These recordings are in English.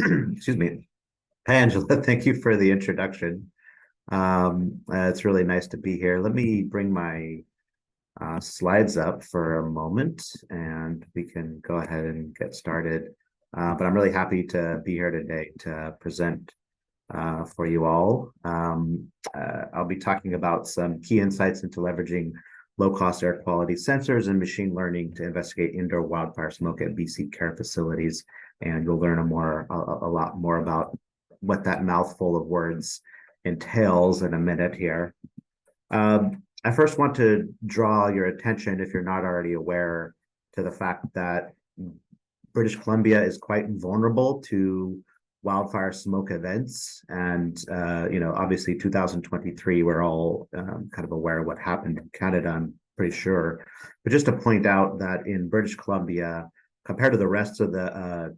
excuse me. Hi, Angela. Thank you for the introduction. It's really nice to be here. Let me bring my slides up for a moment and we can go ahead and get started. But I'm really happy to be here today to present for you all. I'll be talking about some key insights into leveraging low-cost air quality sensors and machine learning to investigate indoor wildfire smoke at BC care facilities. And you'll learn a lot more about what that mouthful of words entails in a minute here. I first want to draw your attention, if you're not already aware, to the fact that British Columbia is quite vulnerable to wildfire smoke events. And, obviously 2023, we're all kind of aware of what happened in Canada, I'm pretty sure. But just to point out that in British Columbia, compared to the rest of the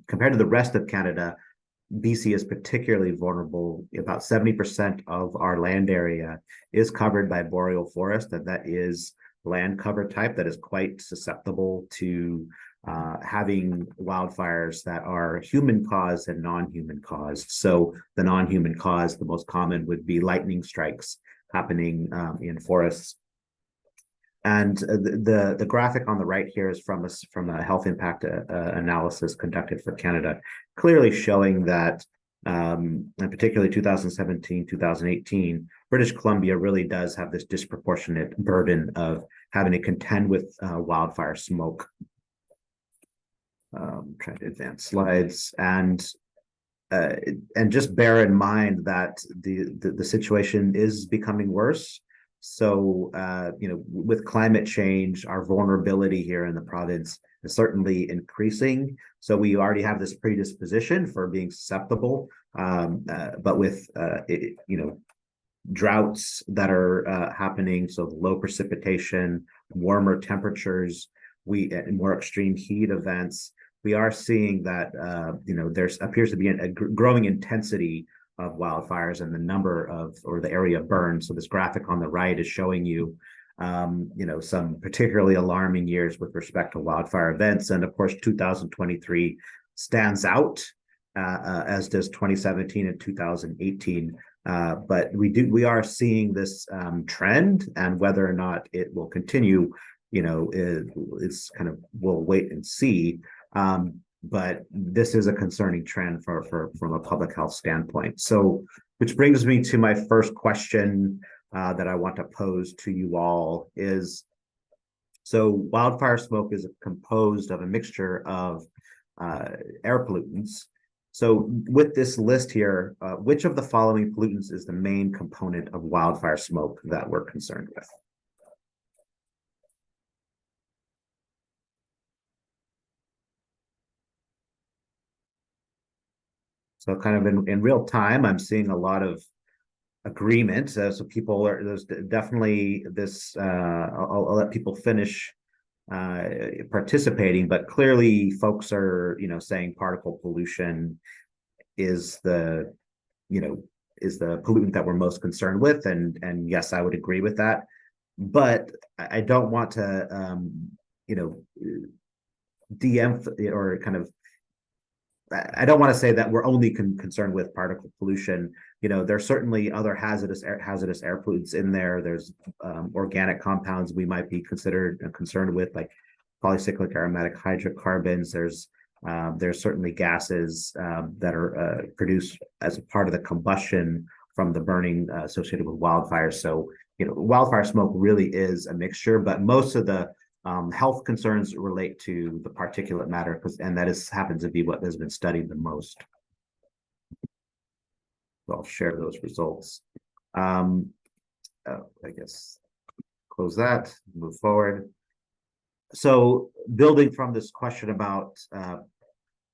compared to the rest of Canada, BC is particularly vulnerable. About 70% of our land area is covered by boreal forest, and that is land cover type that is quite susceptible to having wildfires that are human caused and non-human caused. So the non-human caused, the most common would be lightning strikes happening in forests. And the graphic on the right here is from a health impact analysis conducted for Canada, clearly showing that, and particularly 2017, 2018, British Columbia really does have this disproportionate burden of having to contend with wildfire smoke. Trying to advance slides, and just bear in mind that the situation is becoming worse. So, with climate change, our vulnerability here in the province is certainly increasing. So we already have this predisposition for being susceptible, but with, droughts that are happening, so low precipitation, warmer temperatures, more extreme heat events, we are seeing that, there appears to be a growing intensity of wildfires and the number of, or the area burned. So this graphic on the right is showing you, some particularly alarming years with respect to wildfire events. And of course, 2023 stands out, as does 2017 and 2018. But we are seeing this trend, and whether or not it will continue, it's kind of, we'll wait and see. But this is a concerning trend from a public health standpoint. So, which brings me to my first question that I want to pose to you all is, so wildfire smoke is composed of a mixture of air pollutants. So with this list here, which of the following pollutants is the main component of wildfire smoke that we're concerned with? So kind of in real time, I'm seeing a lot of agreement. So there's definitely this, I'll let people finish participating, but clearly folks are, saying particle pollution is the pollutant that we're most concerned with. And yes, I would agree with that. But I don't want to, de-emphasize or kind of, I don't want to say that we're only concerned with particle pollution. There's certainly other hazardous air pollutants in there. There's organic compounds we might be concerned with, like polycyclic aromatic hydrocarbons. There's certainly gases that are produced as a part of the combustion from the burning associated with wildfires. So, wildfire smoke really is a mixture, but most of the health concerns relate to the particulate matter, and that happens to be what has been studied the most. So I'll share those results. I guess close that, move forward. So building from this question about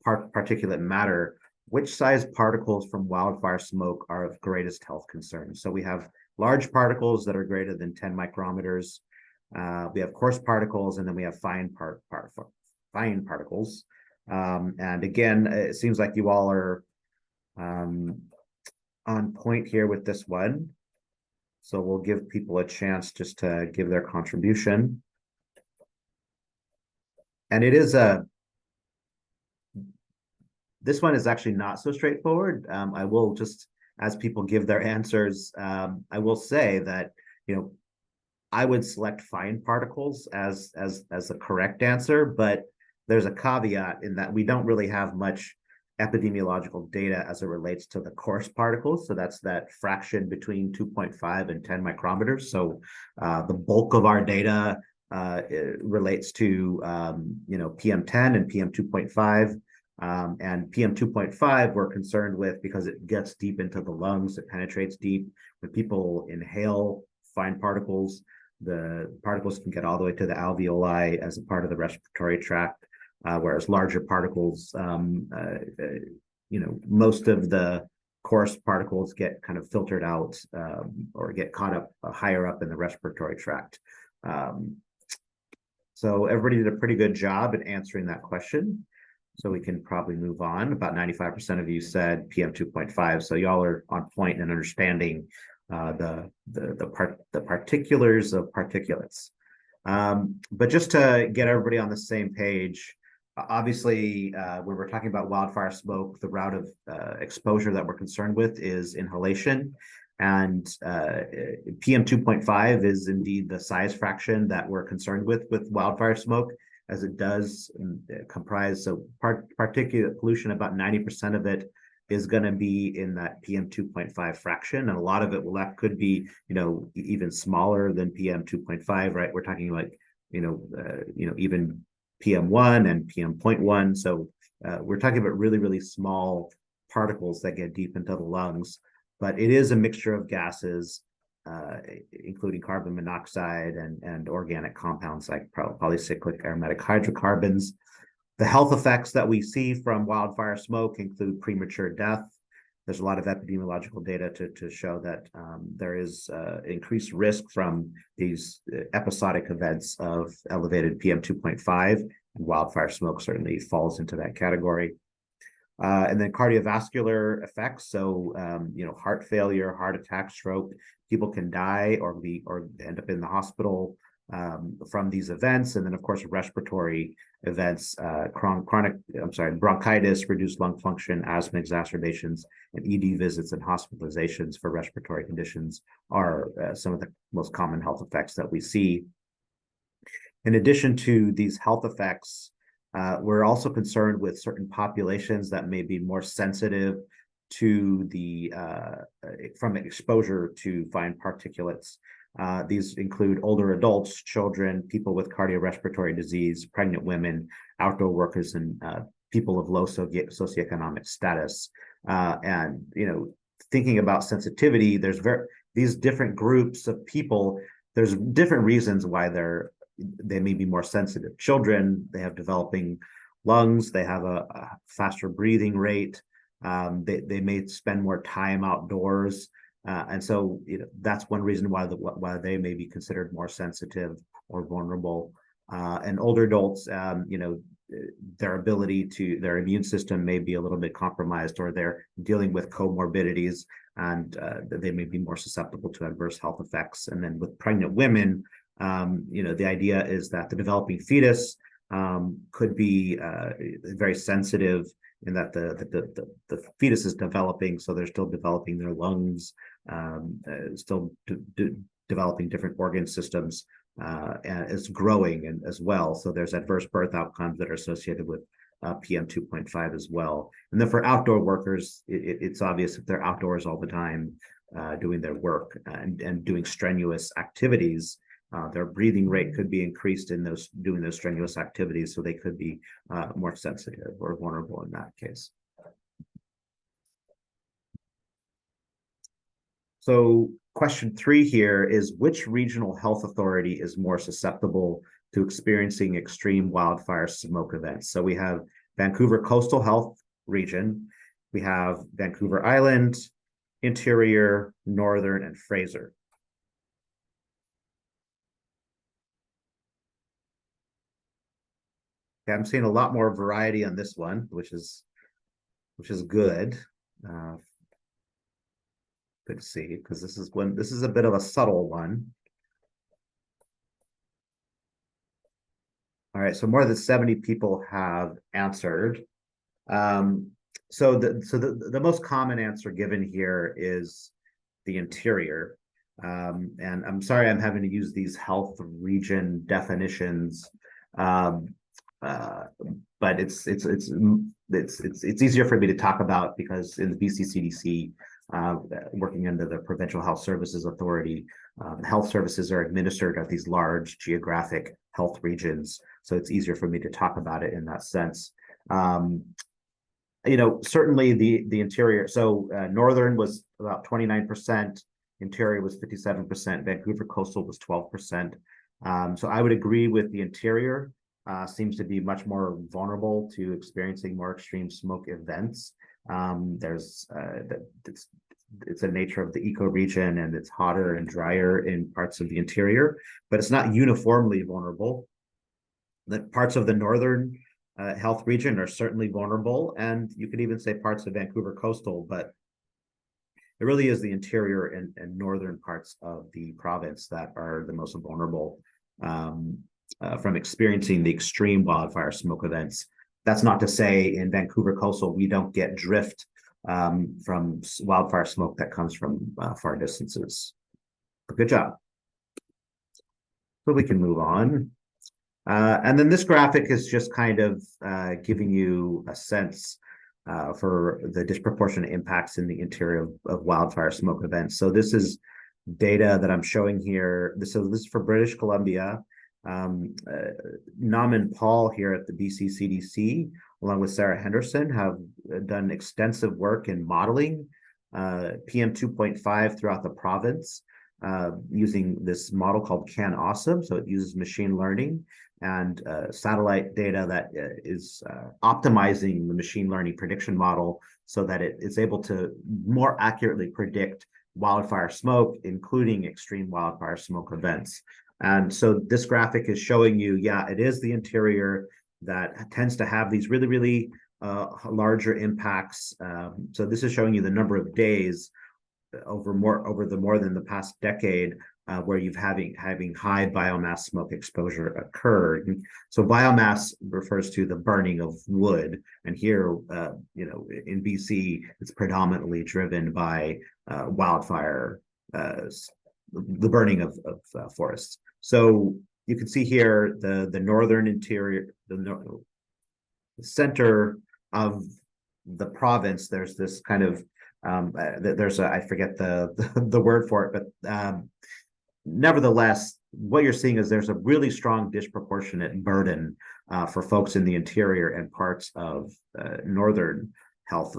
particulate matter, which size particles from wildfire smoke are of greatest health concern? So we have large particles that are greater than 10 micrometers. We have coarse particles, and then we have fine particles. And again, it seems like you all are on point here with this one. So we'll give people a chance just to give their contribution. And it is This one is actually not so straightforward. I will just, as people give their answers, I will say that, you know, I would select fine particles as the correct answer, but there's a caveat in that we don't really have much epidemiological data as it relates to the coarse particles. So that's that fraction between 2.5 and 10 micrometers. So the bulk of our data relates to PM10 and PM2.5. And PM2.5 we're concerned with because it gets deep into the lungs, it penetrates deep. When people inhale fine particles, the particles can get all the way to the alveoli as a part of the respiratory tract, whereas larger particles, most of the coarse particles get kind of filtered out or get caught up higher up in the respiratory tract. So everybody did a pretty good job at answering that question. So we can probably move on. About 95% of you said PM2.5. So y'all are on point in understanding the particulars of particulates. But just to get everybody on the same page, obviously, when we're talking about wildfire smoke, the route of exposure that we're concerned with is inhalation. And PM2.5 is indeed the size fraction that we're concerned with wildfire smoke, as it does comprise, so particulate pollution, about 90% of it is going to be in that PM2.5 fraction, and a lot of it could be, even smaller than PM2.5, right? We're talking like, even PM1 and PM.1. So we're talking about really, really small particles that get deep into the lungs, but it is a mixture of gases, including carbon monoxide and organic compounds like polycyclic aromatic hydrocarbons. The health effects that we see from wildfire smoke include premature death. There's a lot of epidemiological data to show that there is increased risk from these episodic events of elevated PM2.5, and wildfire smoke certainly falls into that category. And then cardiovascular effects, so heart failure, heart attack, stroke. People can die or end up in the hospital from these events. And then, of course, respiratory events, bronchitis, reduced lung function, asthma exacerbations, and ED visits and hospitalizations for respiratory conditions are some of the most common health effects that we see. In addition to these health effects, we're also concerned with certain populations that may be more sensitive to from exposure to fine particulates. These include older adults, children, people with cardiorespiratory disease, pregnant women, outdoor workers, and people of low socioeconomic status. And thinking about sensitivity, there's these different groups of people. There's different reasons why they may be more sensitive. Children, they have developing lungs, they have a faster breathing rate, they may spend more time outdoors, and so that's one reason why they may be considered more sensitive or vulnerable. And older adults, their immune system may be a little bit compromised, or they're dealing with comorbidities, and they may be more susceptible to adverse health effects. And then with pregnant women, the idea is that the developing fetus could be very sensitive in that the fetus is developing, so they're still developing their lungs, still developing different organ systems, and it's growing as well. So there's adverse birth outcomes that are associated with PM2.5 as well. And then for outdoor workers, it's obvious if they're outdoors all the time doing their work and doing strenuous activities, their breathing rate could be increased in doing those strenuous activities, so they could be more sensitive or vulnerable in that case. So question 3 here is, which regional health authority is more susceptible to experiencing extreme wildfire smoke events? So we have Vancouver Coastal Health Region, we have Vancouver Island, Interior, Northern, and Fraser. Okay, I'm seeing a lot more variety on this one, which is good. Good to see, because this is a bit of a subtle one. All right, so more than 70 people have answered. the most common answer given here is the interior. And I'm sorry I'm having to use these health region definitions, but it's easier for me to talk about because in the BCCDC, working under the Provincial Health Services Authority, health services are administered at these large geographic health regions, so it's easier for me to talk about it in that sense. Certainly the interior. So northern was about 29%, interior was 57%, Vancouver coastal was 12%. So I would agree with the interior. Seems to be much more vulnerable to experiencing more extreme smoke events. It's a nature of the ecoregion, and it's hotter and drier in parts of the interior, but it's not uniformly vulnerable. The parts of the northern health region are certainly vulnerable, and you could even say parts of Vancouver coastal, but it really is the interior and northern parts of the province that are the most vulnerable from experiencing the extreme wildfire smoke events. That's not to say in Vancouver coastal we don't get drift from wildfire smoke that comes from far distances. Good job. So we can move on. And then this graphic is just kind of giving you a sense for the disproportionate impacts in the interior of wildfire smoke events. So this is data that I'm showing here. This is for British Columbia. Nam and Paul here at the BCCDC, along with Sarah Henderson, have done extensive work in modeling PM 2.5 throughout the province using this model called CanAwesome. So it uses machine learning and satellite data that is optimizing the machine learning prediction model so that it is able to more accurately predict wildfire smoke, including extreme wildfire smoke events. And so this graphic is showing you, yeah, it is the interior that tends to have these really, really larger impacts. So this is showing you the number of days over more than the past decade where you've having high biomass smoke exposure occurred. So biomass refers to the burning of wood, and here, in BC, it's predominantly driven by wildfire, the burning of forests. So you can see here the northern interior, the center of the province. There's this kind of I forget the word for it, but nevertheless, what you're seeing is there's a really strong disproportionate burden for folks in the interior and parts of northern health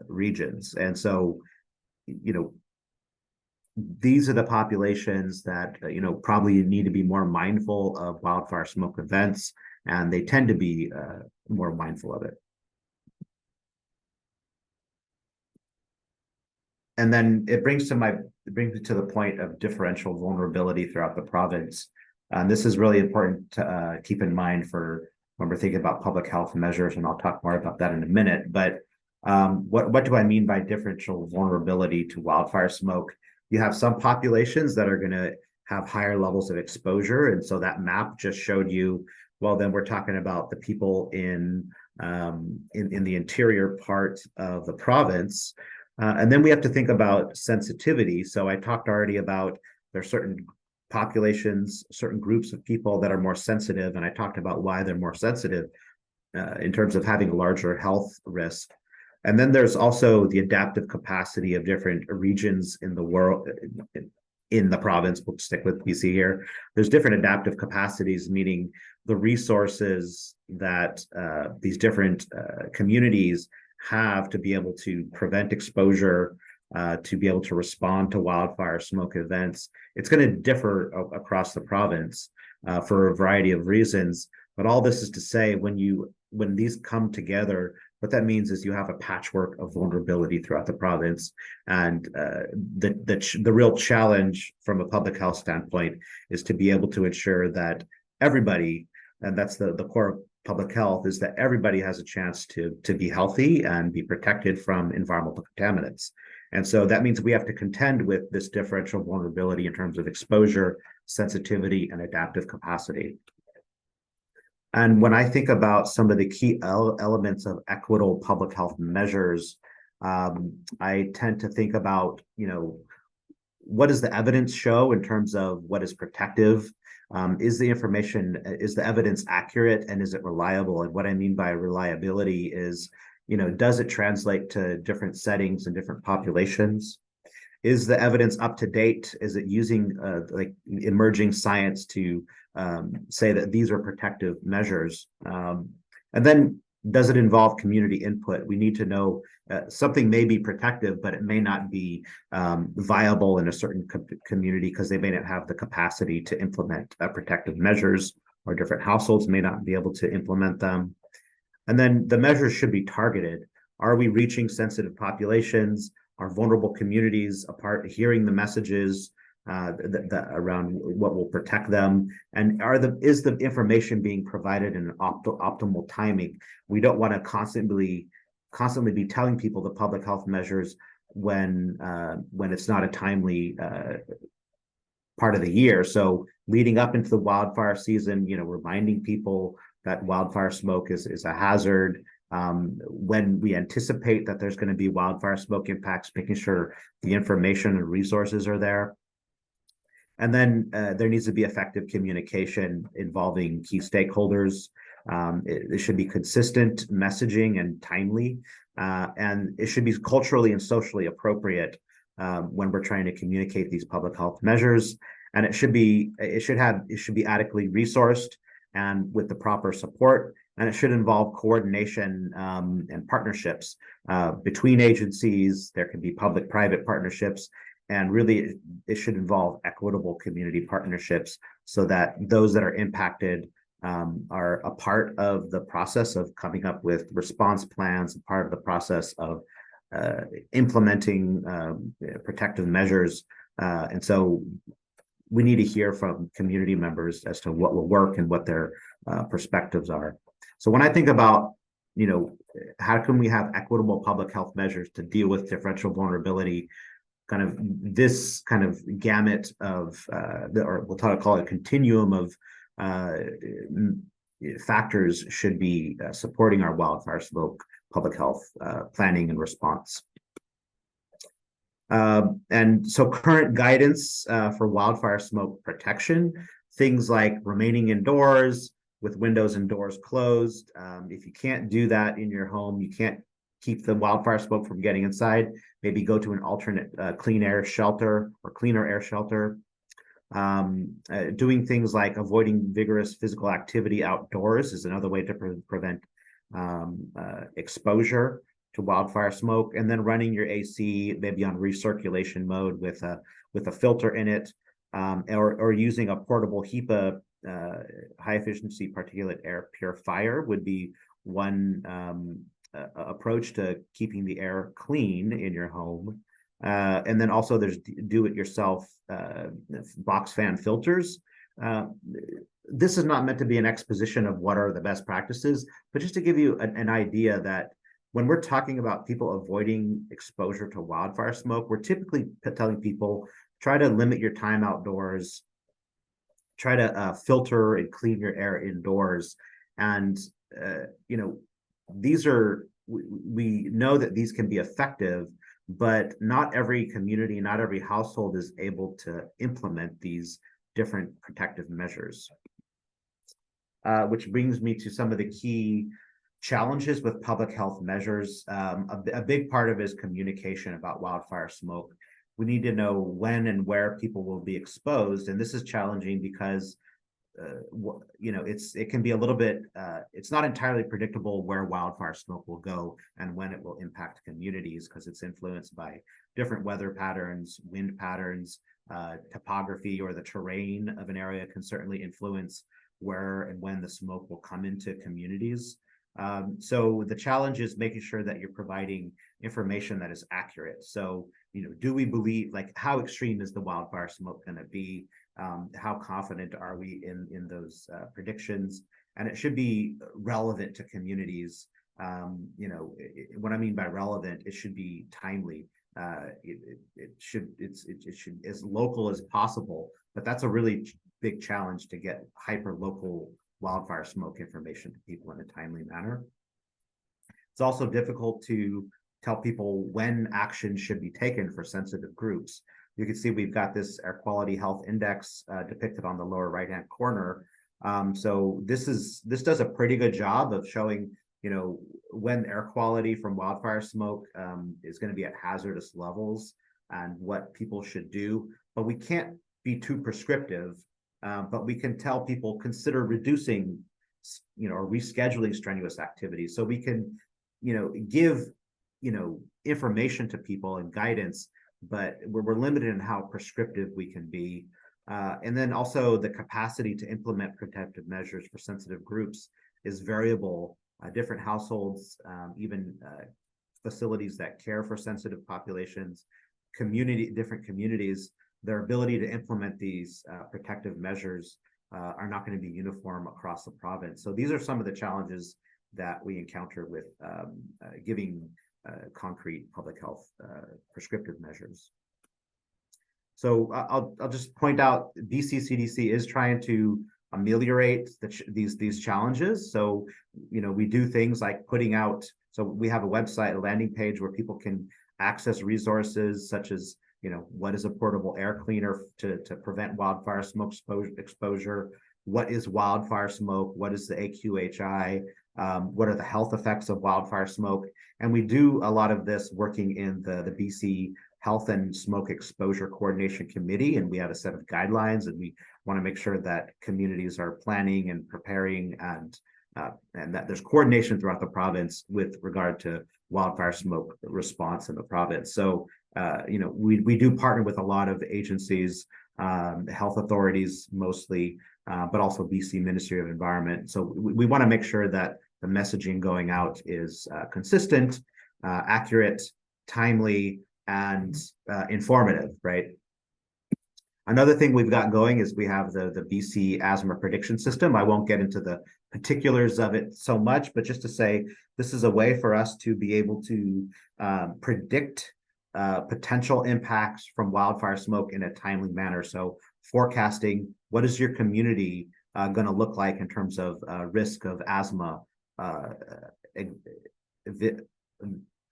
regions. And so, these are the populations that, probably need to be more mindful of wildfire smoke events, and they tend to be more mindful of it. And then it brings me to the point of differential vulnerability throughout the province. And this is really important to keep in mind for when we're thinking about public health measures, and I'll talk more about that in a minute. But what do I mean by differential vulnerability to wildfire smoke? You have some populations that are going to have higher levels of exposure, and so that map just showed you. Well, then we're talking about the people in the interior part of the province. And then we have to think about sensitivity. So I talked already about there are certain populations, certain groups of people that are more sensitive, and I talked about why they're more sensitive in terms of having a larger health risk. And then there's also the adaptive capacity of different regions in the world, in the province. We'll stick with BC here. There's different adaptive capacities, meaning the resources that these different communities have to be able to prevent exposure, to be able to respond to wildfire smoke events. It's going to differ across the province for a variety of reasons. But all this is to say, when these come together, what that means is you have a patchwork of vulnerability throughout the province. And the real challenge from a public health standpoint is to be able to ensure that everybody, and that's the core of public health, is that everybody has a chance to be healthy and be protected from environmental contaminants. And so that means we have to contend with this differential vulnerability in terms of exposure, sensitivity, and adaptive capacity. And when I think about some of the key elements of equitable public health measures, I tend to think about, what does the evidence show in terms of what is protective? Is the evidence accurate and is it reliable? And what I mean by reliability is, does it translate to different settings and different populations? Is the evidence up to date? Is it using like emerging science to say that these are protective measures? And then does it involve community input? We need to know something may be protective, but it may not be viable in a certain community because they may not have the capacity to implement protective measures, or different households may not be able to implement them. And then the measures should be targeted. Are we reaching sensitive populations? Are vulnerable communities apart hearing the messages around what will protect them? And is the information being provided in an optimal timing? We don't want to constantly be telling people the public health measures when it's not a timely part of the year. So leading up into the wildfire season, reminding people that wildfire smoke is a hazard. When we anticipate that there's going to be wildfire smoke impacts, making sure the information and resources are there. And then there needs to be effective communication involving key stakeholders. It should be consistent messaging and timely, and it should be culturally and socially appropriate when we're trying to communicate these public health measures. And it should be adequately resourced and with the proper support. And it should involve coordination and partnerships between agencies. There can be public-private partnerships, and really it should involve equitable community partnerships so that those that are impacted are a part of the process of coming up with response plans, a part of the process of implementing protective measures. And so we need to hear from community members as to what will work and what their perspectives are. So when I think about, how can we have equitable public health measures to deal with differential vulnerability, kind of this kind of gamut of, or we'll call it a continuum of factors should be supporting our wildfire smoke public health planning and response. And so current guidance for wildfire smoke protection, things like remaining indoors with windows and doors closed. If you can't do that in your home, you can't keep the wildfire smoke from getting inside, maybe go to an alternate clean air shelter or cleaner air shelter. Doing things like avoiding vigorous physical activity outdoors is another way to prevent exposure to wildfire smoke, and then running your AC maybe on recirculation mode with a filter in it, or using a portable HEPA high efficiency particulate air purifier would be one approach to keeping the air clean in your home. And then also there's do-it-yourself box fan filters. This is not meant to be an exposition of what are the best practices, but just to give you an idea that when we're talking about people avoiding exposure to wildfire smoke, we're typically telling people, try to limit your time outdoors, try to filter and clean your air indoors. And, we know that these can be effective, but not every community, not every household is able to implement these different protective measures. Which brings me to some of the key challenges with public health measures. A big part of it is communication about wildfire smoke. We need to know when and where people will be exposed, and this is challenging because it can be a little bit, it's not entirely predictable where wildfire smoke will go and when it will impact communities, because it's influenced by different weather patterns, wind patterns, topography, or the terrain of an area can certainly influence where and when the smoke will come into communities. So the challenge is making sure that you're providing information that is accurate. So, do we believe, like, how extreme is the wildfire smoke going to be? How confident are we in those predictions? And it should be relevant to communities. What I mean by relevant, it should be timely. It should as local as possible, but that's a really big challenge to get hyper local wildfire smoke information to people in a timely manner. It's also difficult to tell people when action should be taken for sensitive groups. You can see we've got this air quality health index depicted on the lower right-hand corner. So this does a pretty good job of showing, when air quality from wildfire smoke is going to be at hazardous levels and what people should do. But we can't be too prescriptive, but we can tell people consider reducing, or rescheduling strenuous activities. So we can, give, information to people and guidance, but we're limited in how prescriptive we can be. And then also the capacity to implement protective measures for sensitive groups is variable. Different households, even facilities that care for sensitive populations, different communities, their ability to implement these protective measures are not going to be uniform across the province. So these are some of the challenges that we encounter with giving concrete public health prescriptive measures. So I'll just point out BCCDC is trying to ameliorate these challenges. So, we do things like putting out, so we have a website, a landing page where people can access resources such as, what is a portable air cleaner to prevent wildfire smoke exposure? What is wildfire smoke? What is the AQHI? What are the health effects of wildfire smoke? And we do a lot of this working in the BC Health and Smoke Exposure Coordination Committee, and we have a set of guidelines, and we want to make sure that communities are planning and preparing, and that there's coordination throughout the province with regard to wildfire smoke response in the province. So, we do partner with a lot of agencies, health authorities mostly, but also BC Ministry of Environment. So we want to make sure that the messaging going out is consistent, accurate, timely, and informative, right? Another thing we've got going is we have the BC asthma prediction system. I won't get into the particulars of it so much, but just to say, this is a way for us to be able to predict potential impacts from wildfire smoke in a timely manner. So forecasting, what is your community going to look like in terms of risk of asthma,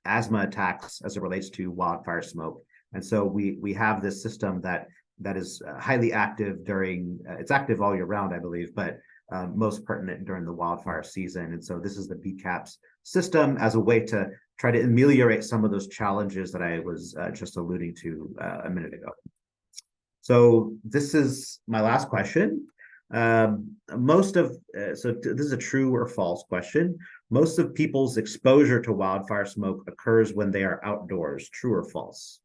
asthma attacks as it relates to wildfire smoke. And so we have this system that is highly active during, it's active all year round, I believe, but most pertinent during the wildfire season. And so this is the BCAPS system as a way to try to ameliorate some of those challenges that I was just alluding to a minute ago. So this is my last question. So this is a true or false question. Most of people's exposure to wildfire smoke occurs when they are outdoors. True or false?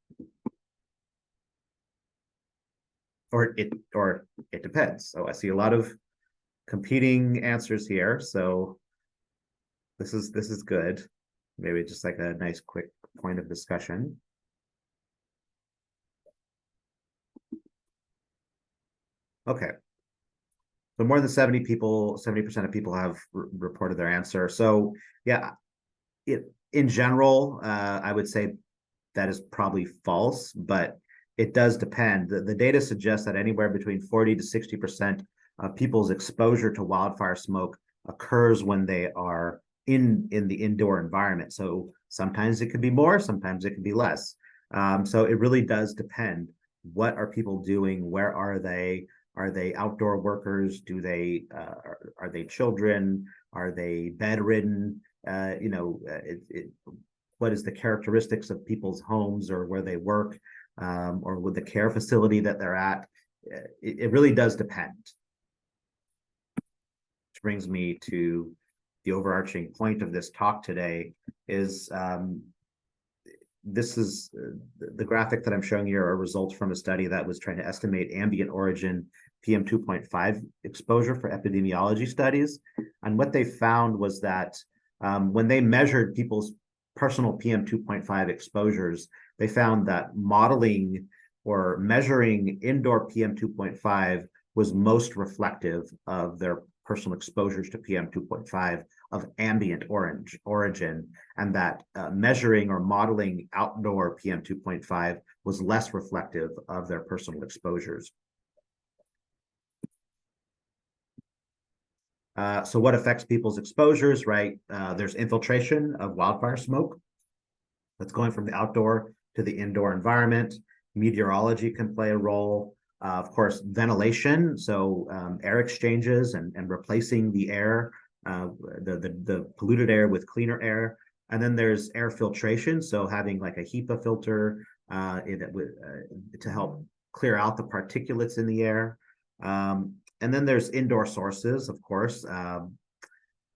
Or it depends. So I see a lot of competing answers here. So this is good. Maybe just like a nice quick point of discussion. Okay. So more than 70% of people have reported their answer. So yeah, in general, I would say that is probably false, but it does depend. The data suggests that anywhere between 40 to 60% of people's exposure to wildfire smoke occurs when they are in the indoor environment. So sometimes it could be more, sometimes it could be less. So it really does depend. What are people doing? Where are they? Are they outdoor workers? Are they children? Are they bedridden? What is the characteristics of people's homes or where they work, or with the care facility that they're at? It really does depend. Which brings me to the overarching point of this talk today is this is the graphic that I'm showing you are results from a study that was trying to estimate ambient origin PM 2.5 exposure for epidemiology studies. And what they found was that when they measured people's personal PM 2.5 exposures, they found that modeling or measuring indoor PM 2.5 was most reflective of their personal exposures to PM 2.5 of ambient origin, and that measuring or modeling outdoor PM 2.5 was less reflective of their personal exposures. So what affects people's exposures, right? There's infiltration of wildfire smoke that's going from the outdoor to the indoor environment. Meteorology can play a role. Of course, ventilation, so air exchanges and replacing the air, the polluted air with cleaner air. And then there's air filtration, so having like a HEPA filter to help clear out the particulates in the air. And then there's indoor sources, of course,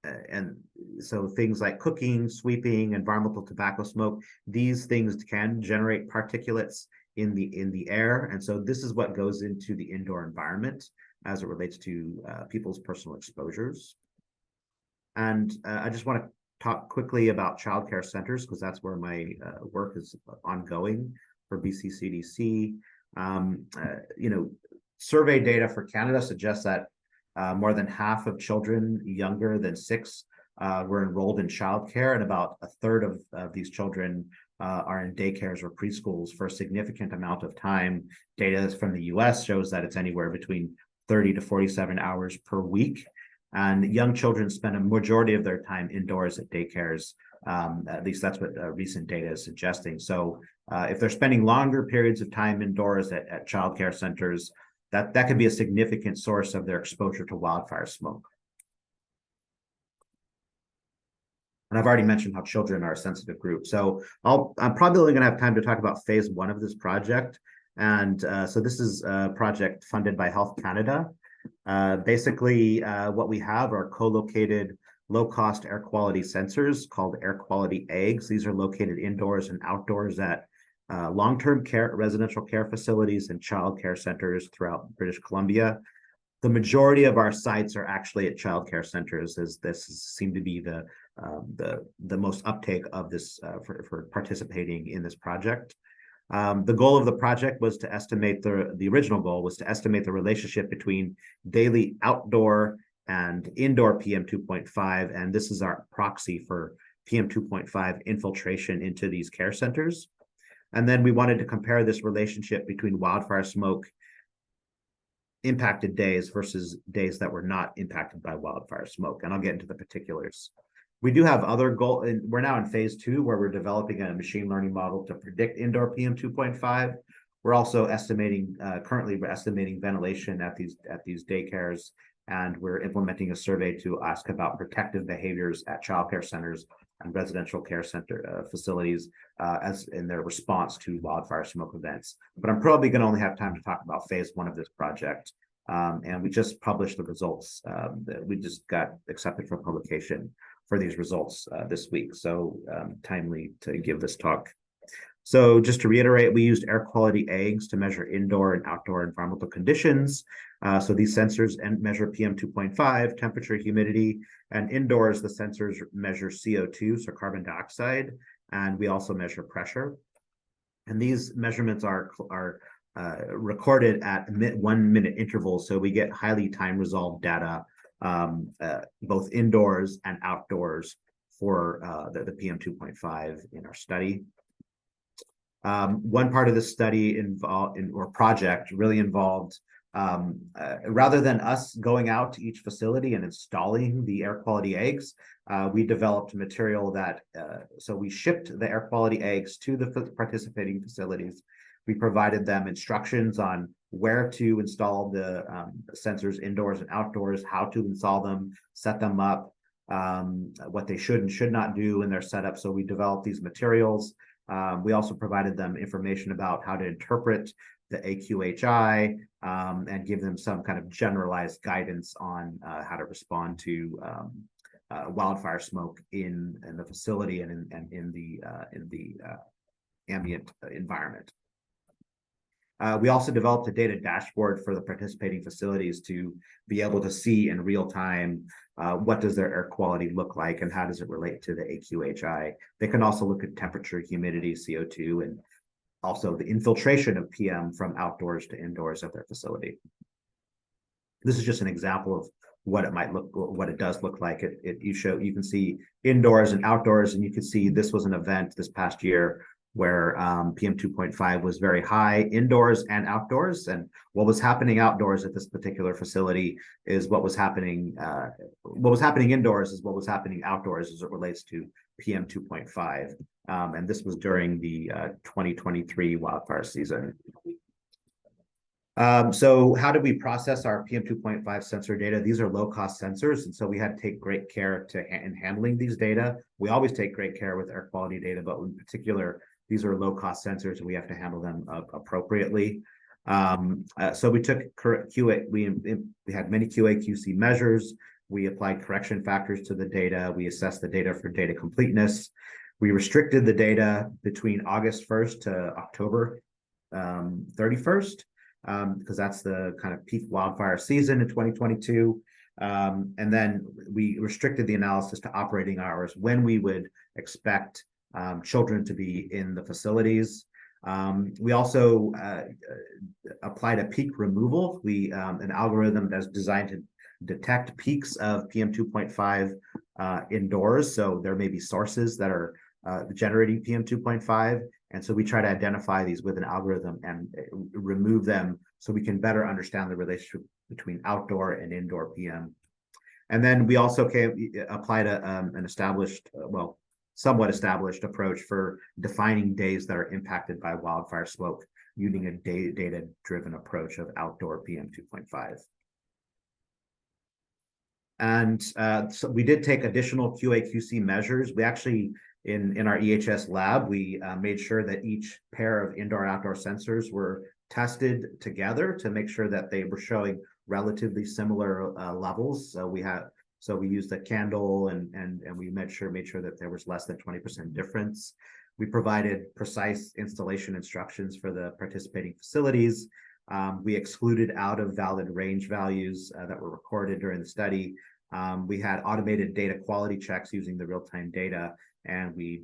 and so things like cooking, sweeping, environmental tobacco smoke, these things can generate particulates in the air. And so this is what goes into the indoor environment as it relates to people's personal exposures. And I just want to talk quickly about childcare centers, because that's where my work is ongoing for BCCDC. Survey data for Canada suggests that more than half of children younger than 6 were enrolled in childcare, and about a third of these children are in daycares or preschools for a significant amount of time. Data from the US shows that it's anywhere between 30 to 47 hours per week. And young children spend a majority of their time indoors at daycares. At least that's what recent data is suggesting. So if they're spending longer periods of time indoors at childcare centers, that could be a significant source of their exposure to wildfire smoke. And I've already mentioned how children are a sensitive group. So I'm probably only going to have time to talk about phase 1 of this project. And so this is a project funded by Health Canada. Basically, what we have are co-located low-cost air quality sensors called air quality eggs. These are located indoors and outdoors at long-term care, residential care facilities and child care centers throughout British Columbia. The majority of our sites are actually at child care centers, as this seemed to be the most uptake of this for participating in this project. The goal of the project was to estimate the original goal was to estimate the relationship between daily outdoor and indoor PM 2.5, and this is our proxy for PM 2.5 infiltration into these care centers. And then we wanted to compare this relationship between wildfire smoke impacted days versus days that were not impacted by wildfire smoke. And I'll get into the particulars. We do have other goals. We're now in phase 2, where we're developing a machine learning model to predict indoor PM 2.5. We're also currently we're estimating ventilation at these daycares, and we're implementing a survey to ask about protective behaviors at childcare centers and residential care center facilities as in their response to wildfire smoke events. But I'm probably going to only have time to talk about phase 1 of this project. And we just published the results. We just got accepted for publication for these results this week. So timely to give this talk. So just to reiterate, we used air quality eggs to measure indoor and outdoor environmental conditions. So these sensors measure PM 2.5, temperature, humidity, and indoors the sensors measure CO2, so carbon dioxide, and we also measure pressure. And these measurements are recorded at 1 minute intervals, so we get highly time resolved data both indoors and outdoors for the PM 2.5 in our study. One part of the study project really involved, rather than us going out to each facility and installing the air quality eggs, we developed material that, so we shipped the air quality eggs to the participating facilities. We provided them instructions on where to install the sensors indoors and outdoors, how to install them, set them up, what they should and should not do in their setup. So we developed these materials. We also provided them information about how to interpret the AQHI and give them some kind of generalized guidance on how to respond to wildfire smoke in the facility and in the ambient environment. We also developed a data dashboard for the participating facilities to be able to see in real time what does their air quality look like and how does it relate to the AQHI. They can also look at temperature, humidity, CO2, and also the infiltration of PM from outdoors to indoors at their facility. This is just an example of what it does look like. You can see indoors and outdoors, and you can see this was an event this past year where PM 2.5 was very high indoors and outdoors. And what was happening outdoors at this particular facility is what was happening indoors is what was happening outdoors as it relates to PM 2.5. And this was during the 2023 wildfire season. So how do we process our PM 2.5 sensor data? These are low-cost sensors, and so we had to take great care in handling these data. We always take great care with air quality data, but in particular, these are low-cost sensors, and we have to handle them appropriately. So we took QA. We had many QA/QC measures. We applied correction factors to the data. We assessed the data for data completeness. We restricted the data between August 1st to October 31st. Because that's the kind of peak wildfire season in 2022. And then we restricted the analysis to operating hours when we would expect children to be in the facilities. We also applied a peak removal. An algorithm that's designed to detect peaks of PM 2.5 indoors. So there may be sources that are generating PM 2.5. And so we try to identify these with an algorithm and remove them so we can better understand the relationship between outdoor and indoor PM. And then we also applied an established, somewhat established approach for defining days that are impacted by wildfire smoke using a data-driven approach of outdoor PM 2.5. And so we did take additional QA/QC measures. We actually, in our EHS lab, we made sure that each pair of indoor-outdoor sensors were tested together to make sure that they were showing relatively similar levels. So we used a candle and we made sure that there was less than 20% difference. We provided precise installation instructions for the participating facilities. We excluded out of valid range values that were recorded during the study. We had automated data quality checks using the real-time data, and we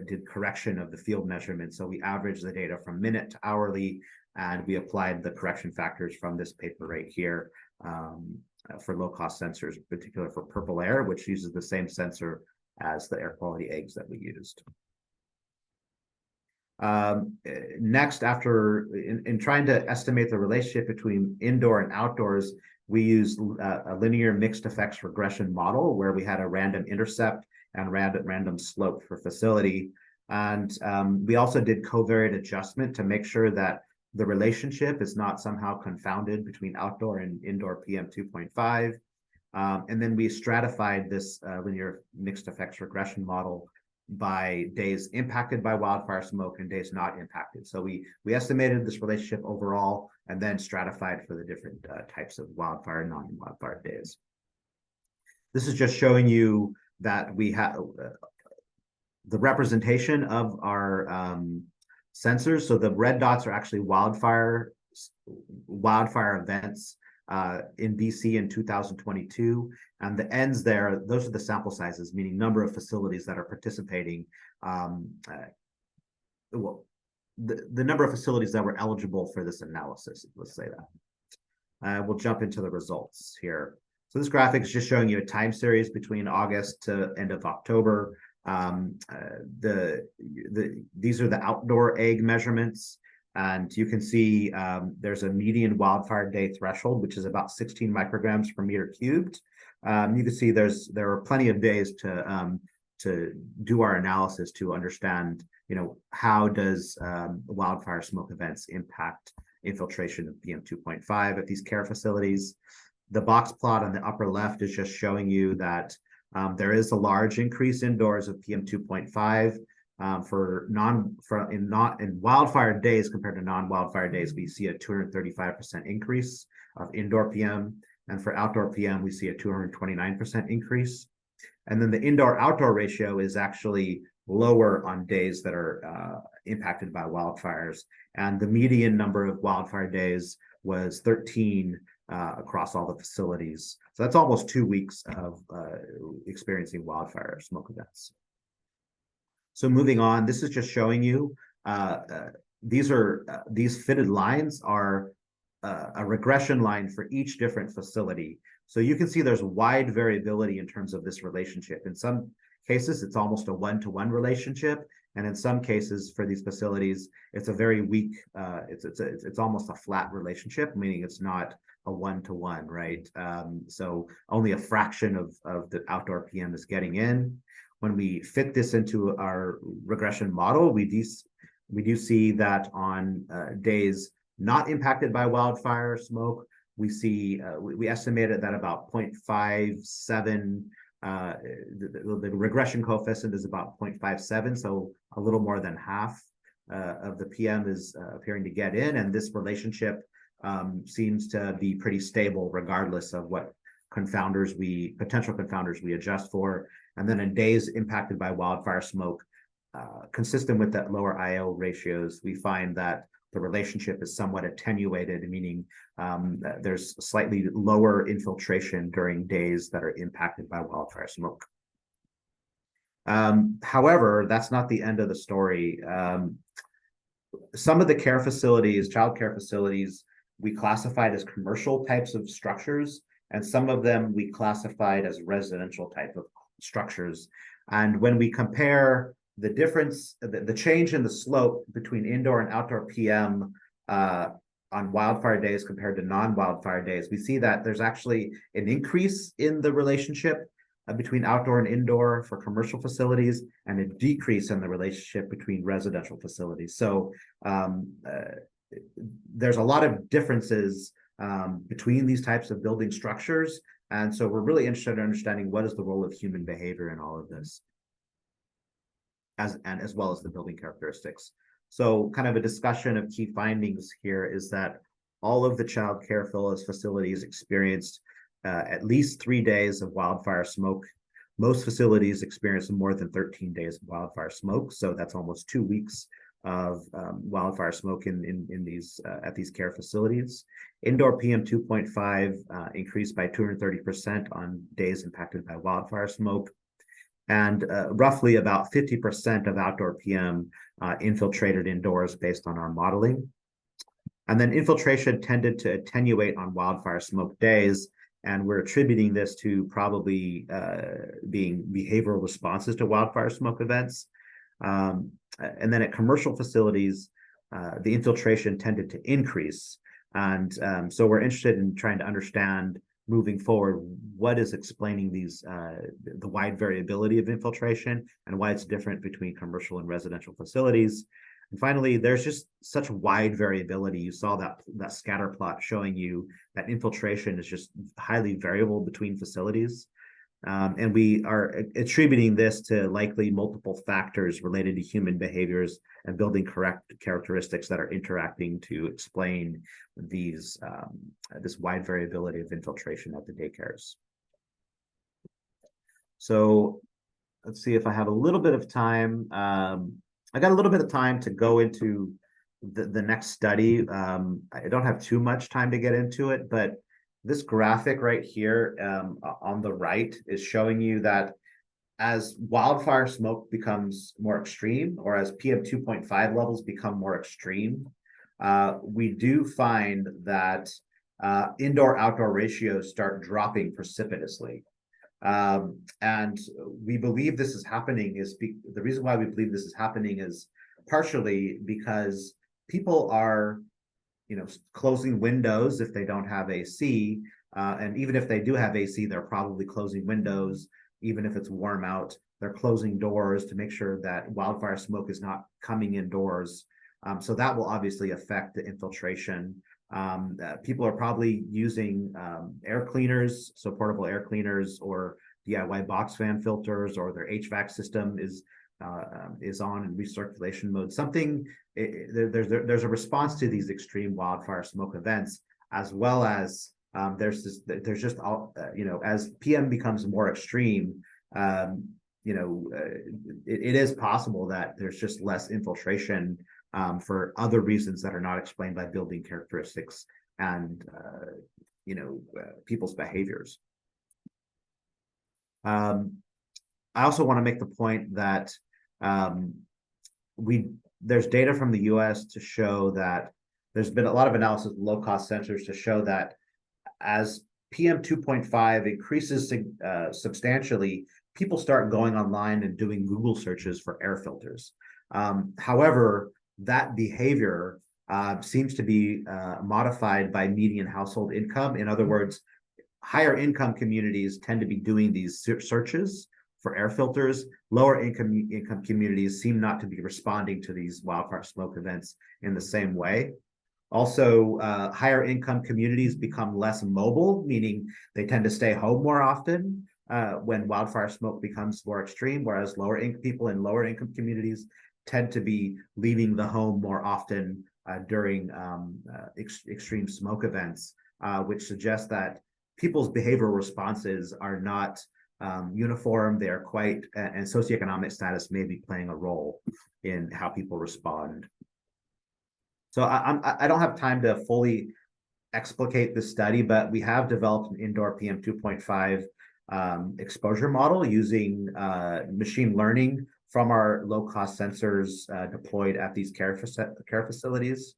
did correction of the field measurements. So we averaged the data from minute to hourly, and we applied the correction factors from this paper right here for low-cost sensors, in particular for purple air, which uses the same sensor as the air quality eggs that we used. Next, in trying to estimate the relationship between indoor and outdoors, we used a linear mixed effects regression model where we had a random intercept and random slope for facility. And we also did covariate adjustment to make sure that the relationship is not somehow confounded between outdoor and indoor PM 2.5. And then we stratified this linear mixed effects regression model by days impacted by wildfire smoke and days not impacted. So we estimated this relationship overall and then stratified for the different types of wildfire and non-wildfire days. This is just showing you that we have the representation of our sensors. So the red dots are actually wildfire events in BC in 2022, and the ends there, those are the sample sizes, meaning number of facilities that are participating. The number of facilities that were eligible for this analysis, let's say that. We'll jump into the results here. So this graphic is just showing you a time series between August to end of October. These are the outdoor egg measurements. And you can see there's a median wildfire day threshold, which is about 16 micrograms per meter cubed. You can see there are plenty of days to do our analysis to understand, how does wildfire smoke events impact infiltration of PM 2.5 at these care facilities. The box plot on the upper left is just showing you that there is a large increase indoors of PM 2.5. In wildfire days compared to non-wildfire days, we see a 235% increase of indoor PM, and for outdoor PM, we see a 229% increase. And then the indoor-outdoor ratio is actually lower on days that are impacted by wildfires, and the median number of wildfire days was 13 across all the facilities. So that's almost 2 weeks of experiencing wildfire smoke events. So moving on, this is just showing you these fitted lines are a regression line for each different facility. So you can see there's wide variability in terms of this relationship. In some cases, it's almost a one-to-one relationship, And in some cases for these facilities, it's a very weak, it's almost a flat relationship, meaning it's not a one-to-one, right? So only a fraction of the outdoor PM is getting in. When we fit this into our regression model, we do see that on days not impacted by wildfire smoke, we estimated that about 0.57, the regression coefficient is about 0.57, so a little more than half of the PM is appearing to get in, and this relationship seems to be pretty stable regardless of what potential confounders we adjust for. And then in days impacted by wildfire smoke, consistent with that lower IO ratios, we find that the relationship is somewhat attenuated, meaning there's slightly lower infiltration during days that are impacted by wildfire smoke. However, that's not the end of the story. Some of the care facilities, child care facilities, we classified as commercial types of structures, and some of them we classified as residential type of structures. And when we compare the difference, the change in the slope between indoor and outdoor PM on wildfire days compared to non-wildfire days, we see that there's actually an increase in the relationship between outdoor and indoor for commercial facilities, and a decrease in the relationship between residential facilities. So there's a lot of differences between these types of building structures. And so we're really interested in understanding what is the role of human behavior in all of this, as well as the building characteristics. So kind of a discussion of key findings here is that all of the child care facilities experienced at least 3 days of wildfire smoke. Most facilities experienced more than 13 days of wildfire smoke. So that's almost 2 weeks of wildfire smoke in these at these care facilities. Indoor PM 2.5 increased by 230% on days impacted by wildfire smoke. And roughly about 50% of outdoor PM infiltrated indoors based on our modeling. And then infiltration tended to attenuate on wildfire smoke days, and we're attributing this to probably being behavioral responses to wildfire smoke events. And then at commercial facilities, the infiltration tended to increase. And so we're interested in trying to understand moving forward what is explaining these the wide variability of infiltration and why it's different between commercial and residential facilities. And finally, there's just such wide variability. You saw that scatter plot showing you that infiltration is just highly variable between facilities. And we are attributing this to likely multiple factors related to human behaviors and building characteristics that are interacting to explain these this wide variability of infiltration at the daycares. So let's see if I have a little bit of time. I got a little bit of time to go into the next study. I don't have too much time to get into it, but this graphic right here on the right is showing you that as wildfire smoke becomes more extreme, or as PM 2.5 levels become more extreme, we do find that indoor-outdoor ratios start dropping precipitously. And we believe this is happening the reason why we believe this is happening is partially because people are closing windows if they don't have AC, and even if they do have AC, they're probably closing windows. Even if it's warm out, they're closing doors to make sure that wildfire smoke is not coming indoors. So that will obviously affect the infiltration. People are probably using air cleaners, so portable air cleaners or DIY box fan filters, or their HVAC system is on in recirculation mode. There's a response to these extreme wildfire smoke events, as well as as PM becomes more extreme, it is possible that there's just less infiltration for other reasons that are not explained by building characteristics and people's behaviors. I also want to make the point that there's data from the US to show that there's been a lot of analysis of low-cost sensors to show that as PM 2.5 increases substantially, people start going online and doing Google searches for air filters. However, that behavior seems to be modified by median household income. In other words, higher income communities tend to be doing these searches for air filters. Lower income communities seem not to be responding to these wildfire smoke events in the same way. Also, higher income communities become less mobile, meaning they tend to stay home more often when wildfire smoke becomes more extreme, whereas lower income people in lower income communities tend to be leaving the home more often during extreme smoke events, which suggests that people's behavioral responses are not uniform. They are quite, and socioeconomic status may be playing a role in how people respond. So I don't have time to fully explicate this study, but we have developed an indoor PM 2.5 exposure model using machine learning from our low-cost sensors deployed at these care facilities.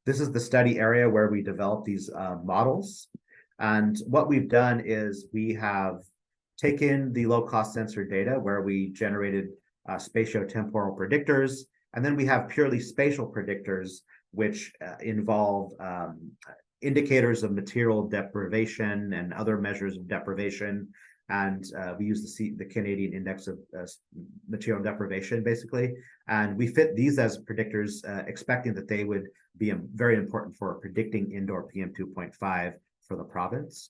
This is the study area where we develop these models. And what we've done is we have taken the low-cost sensor data where we generated spatiotemporal predictors, and then we have purely spatial predictors, which involve indicators of material deprivation and other measures of deprivation. And we use the Canadian Index of Material Deprivation, basically. And we fit these as predictors, expecting that they would be very important for predicting indoor PM 2.5 for the province.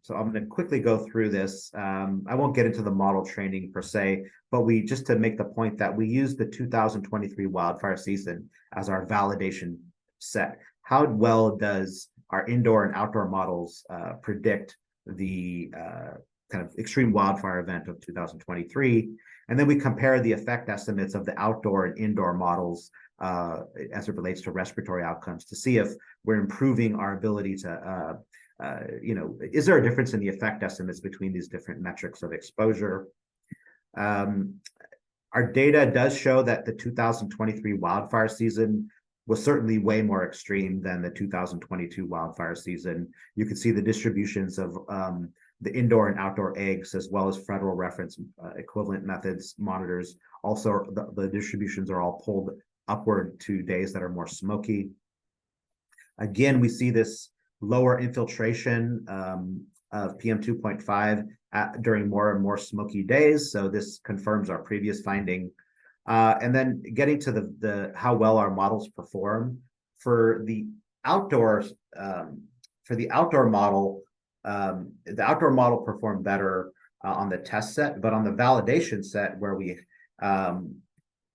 So I'm going to quickly go through this. I won't get into the model training per se, but just to make the point that we use the 2023 wildfire season as our validation set. How well does our indoor and outdoor models predict the kind of extreme wildfire event of 2023? And then we compare the effect estimates of the outdoor and indoor models as it relates to respiratory outcomes to see if we're improving our ability to is there a difference in the effect estimates between these different metrics of exposure? Our data does show that the 2023 wildfire season was certainly way more extreme than the 2022 wildfire season. You can see the distributions of the indoor and outdoor eggs, as well as federal reference equivalent methods monitors. Also, the distributions are all pulled upward to days that are more smoky. Again, we see this lower infiltration of PM 2.5 during more and more smoky days. So this confirms our previous finding. And then getting to the how well our models perform for the outdoor model. The outdoor model performed better on the test set, but on the validation set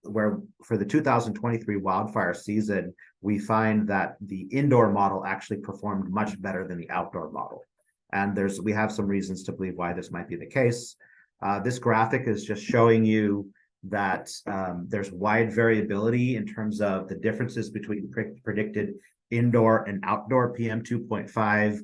where for the 2023 wildfire season, we find that the indoor model actually performed much better than the outdoor model. And we have some reasons to believe why this might be the case. This graphic is just showing you that there's wide variability in terms of the differences between predicted indoor and outdoor PM 2.5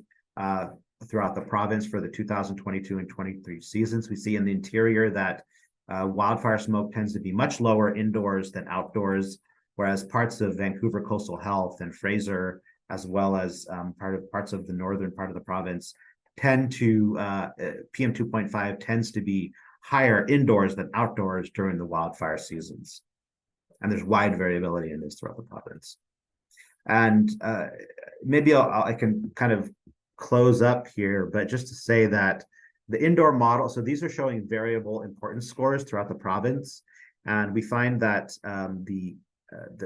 throughout the province for the 2022 and 23 seasons. We see in the interior that wildfire smoke tends to be much lower indoors than outdoors, whereas parts of Vancouver Coastal Health and Fraser, as well as parts of the northern part of the province, tend to PM 2.5 tends to be higher indoors than outdoors during the wildfire seasons. And there's wide variability in this throughout the province. And maybe I can kind of close up here, but just to say that the indoor model, so these are showing variable importance scores throughout the province. And we find that the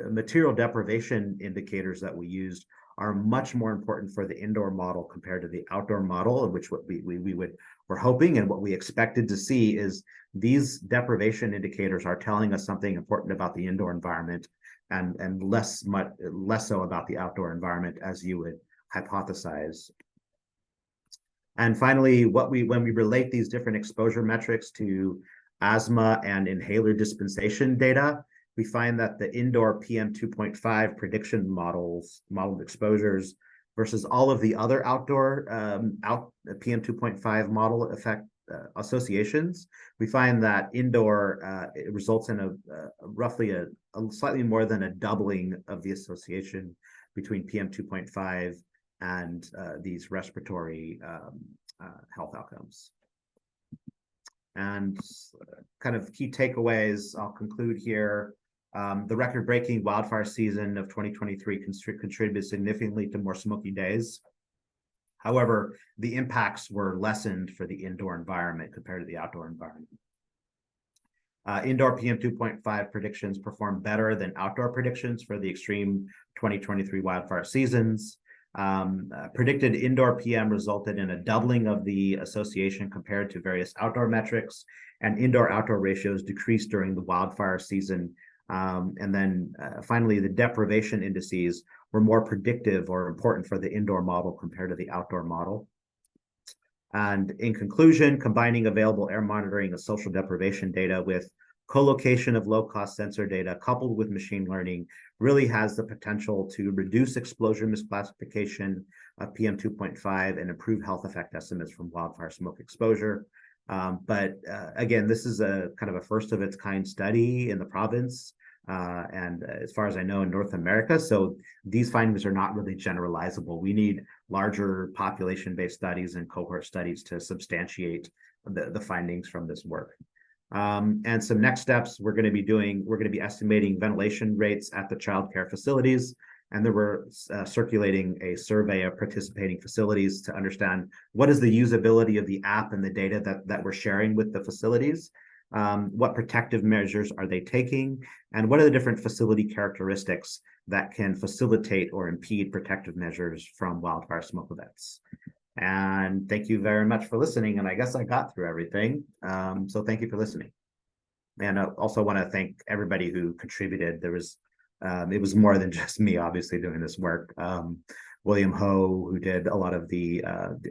material deprivation indicators that we used are much more important for the indoor model compared to the outdoor model, which what we're hoping and what we expected to see is these deprivation indicators are telling us something important about the indoor environment and less so about the outdoor environment, as you would hypothesize. And finally, when we relate these different exposure metrics to asthma and inhaler dispensation data, we find that the indoor PM 2.5 prediction modeled exposures versus all of the other outdoor PM 2.5 model effect associations, we find that indoor it results in roughly a slightly more than a doubling of the association between PM 2.5 and these respiratory health outcomes. And kind of key takeaways, I'll conclude here. The record-breaking wildfire season of 2023 contributed significantly to more smoky days. However, the impacts were lessened for the indoor environment compared to the outdoor environment. Indoor PM 2.5 predictions performed better than outdoor predictions for the extreme 2023 wildfire seasons. Predicted indoor PM resulted in a doubling of the association compared to various outdoor metrics, and indoor-outdoor ratios decreased during the wildfire season. And then finally, the deprivation indices were more predictive or important for the indoor model compared to the outdoor model. And in conclusion, combining available air monitoring and social deprivation data with co-location of low-cost sensor data coupled with machine learning really has the potential to reduce exposure misclassification of PM 2.5 and improve health effect estimates from wildfire smoke exposure. But again, this is a kind of a first of its kind study in the province. And as far as I know, in North America. So these findings are not really generalizable. We need larger population-based studies and cohort studies to substantiate the findings from this work. And some next steps we're going to be estimating ventilation rates at the child care facilities. And then we're circulating a survey of participating facilities to understand what is the usability of the app and the data that we're sharing with the facilities. What protective measures are they taking, and what are the different facility characteristics that can facilitate or impede protective measures from wildfire smoke events. And thank you very much for listening. And I guess I got through everything. So thank you for listening. And I also want to thank everybody who contributed. There was, it was more than just me, obviously, doing this work. William Ho, who did a lot of the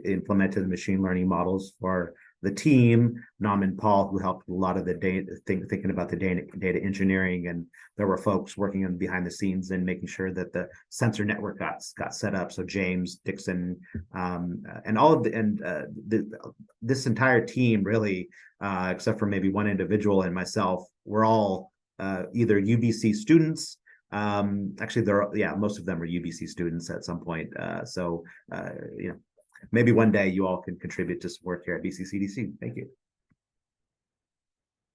implemented machine learning models for the team, Nam Paul, who helped a lot of the data, thinking about the data engineering, and there were folks working on behind the scenes and making sure that the sensor network got set up. So James, Dixon, and all of this entire team really, except for maybe one individual and myself, we're all either UBC students. Actually, most of them are UBC students at some point. So maybe one day you all can contribute to some work here at BCCDC. Thank you.